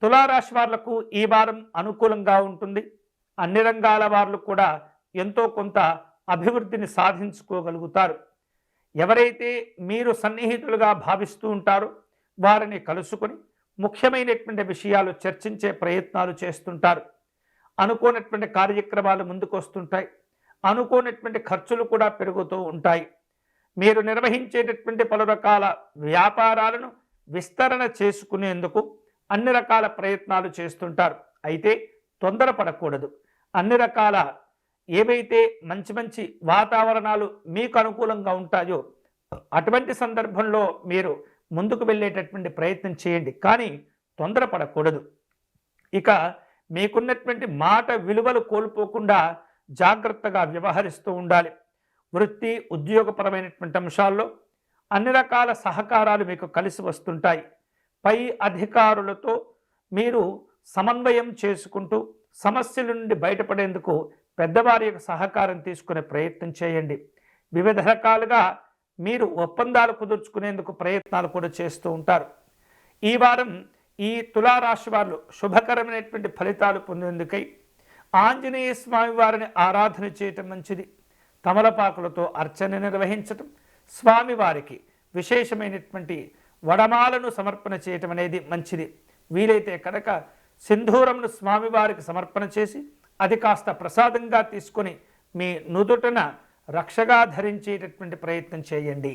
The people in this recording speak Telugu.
తులారాశి వాళ్లకు ఈ వారం అనుకూలంగా ఉంటుంది. అన్ని రంగాల వారు కూడా ఎంతో కొంత అభివృద్ధిని సాధించుకోగలుగుతారు. ఎవరైతే మీరు సన్నిహితులుగా భావిస్తూ ఉంటారో వారిని కలుసుకొని ముఖ్యమైనటువంటి విషయాలు చర్చించే ప్రయత్నాలు చేస్తుంటారు. అనుకోనటువంటి కార్యక్రమాలు ముందుకు వస్తుంటాయి. అనుకోనటువంటి ఖర్చులు కూడా పెరుగుతూ ఉంటాయి. మీరు నిర్వహించేటటువంటి పలు రకాల వ్యాపారాలను విస్తరణ చేసుకునేందుకు అన్ని రకాల ప్రయత్నాలు చేస్తుంటారు. అయితే తొందరపడకూడదు. అన్ని రకాల ఏవైతే మంచి మంచి వాతావరణాలు మీకు అనుకూలంగా ఉంటాయో అటువంటి సందర్భంలో మీరు ముందుకు వెళ్ళేటటువంటి ప్రయత్నం చేయండి, కానీ తొందరపడకూడదు. ఇక మీకున్నటువంటి మాట విలువలు కోల్పోకుండా జాగ్రత్తగా వ్యవహరిస్తూ ఉండాలి. వృత్తి ఉద్యోగపరమైనటువంటి అంశాల్లో అన్ని రకాల సహకారాలు మీకు కలిసి వస్తుంటాయి. పై అధికారులతో మీరు సమన్వయం చేసుకుంటూ సమస్యల నుండి బయటపడేందుకు పెద్దవారి యొక్క సహకారం తీసుకునే ప్రయత్నం చేయండి. వివిధ రకాలుగా మీరు ఒప్పందాలు కుదుర్చుకునేందుకు ప్రయత్నాలు కూడా చేస్తూ ఉంటారు. ఈ వారం ఈ తులారాశి వారు శుభకరమైనటువంటి ఫలితాలు పొందేందుకై ఆంజనేయ స్వామి వారిని ఆరాధన చేయటం మంచిది. తమలపాకులతో అర్చన నిర్వహించటం, స్వామివారికి విశేషమైనటువంటి వడమాలను సమర్పణ చేయటం అనేది మంచిది. వీలైతే కనుక సింధూరంను స్వామివారికి సమర్పణ చేసి అది కాస్త ప్రసాదంగా తీసుకొని మీ నుదుటన రక్షగా ధరించేటటువంటి ప్రయత్నం చేయండి.